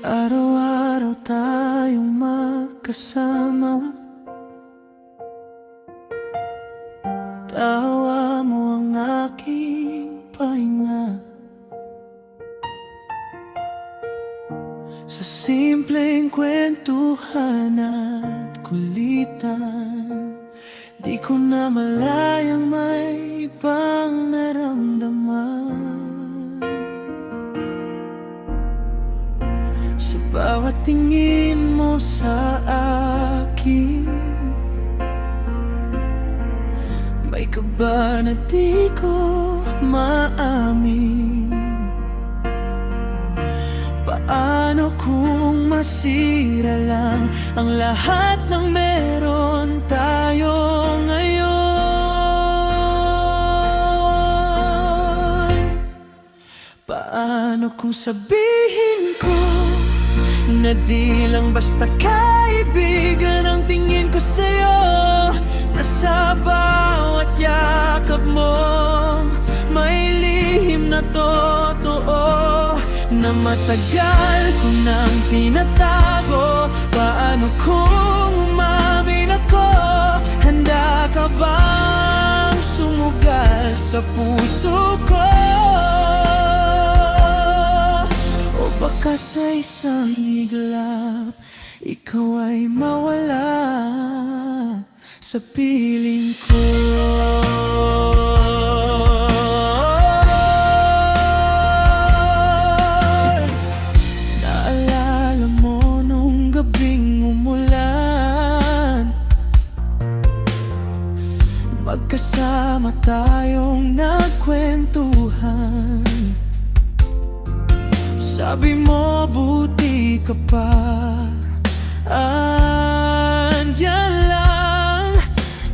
Araw-araw tayong magkasama. Tawa mo ang aking pahinga. Sa simpleng kwentuhan at kulitan, di ko na malayang may ibang naramdaman. Sa bawat tingin mo sa akin, may kaba na di ko maamin. Paano kung masira lang ang lahat ng meron tayo ngayon? Paano kung sabihin ko na di lang basta kaibigan ang tingin ko sa'yo, na sa bawat yakap mo may lihim na totoo na matagal ko nang tinatago? Paano kung umamin ako? Handa ka bang sumugal sa puso ko? O baka sa isang iglap ikaw ay mawala sa piling ko? Magkasama tayong nagkwentuhan. Sabi mo buti ka pa, andyan lang.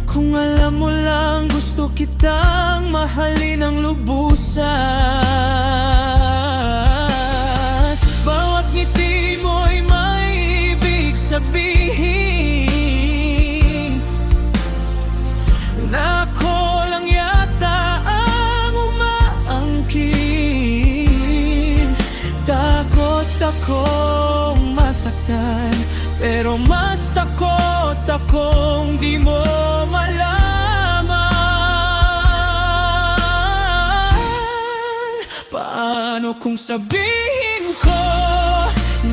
Kung alam mo lang gusto kitang mahalin ng lubusan. Bawat ngiti mo'y may ibig sabihin, na ako lang yata ang umaangkin. Takot akong masaktan, pero mas takot akong di mo malaman. Paano kung sabihin ko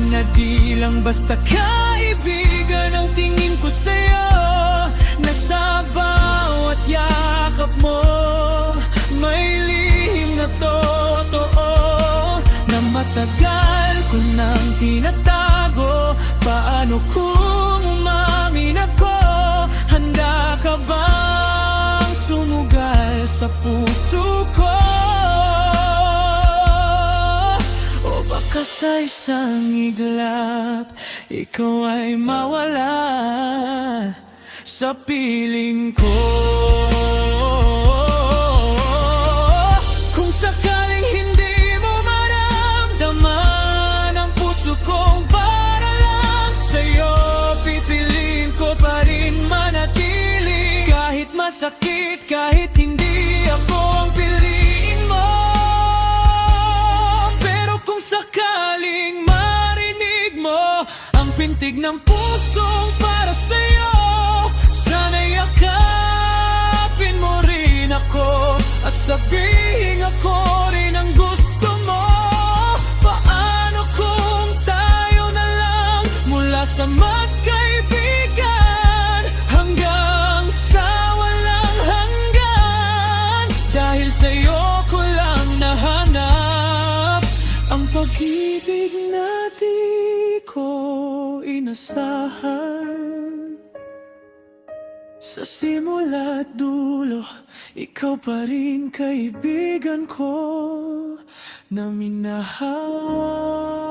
na di lang basta kaibigan ang tingin ko sa'yo, na sa bawat yakap mo may lihim na totoo, na matagal ko nang tinatago? Paano kung umamin ako? Handa ka bang sumugal sa puso ko? O baka sa isang iglap ikaw ay mawala sa piling ko? Kung sakaling hindi mo maramdaman ang puso kong para lang sa'yo, pipiliin ko pa rin manatili. Kahit masakit, kahit hindi ako ang piliin mo. Pero kung sakaling marinig mo ang pintig ng pusong para sa'yo, yakapin mo rin ako at sabihin ako rin ang gusto mo. Paano kung tayo na lang mula sa magkaibigan hanggang sa walang hanggan? Dahil sa'yo ko lang nahanap ang pag-ibig na di ko inasahan. Sa simula't dulo, ikaw pa rin kaibigan ko na minahal.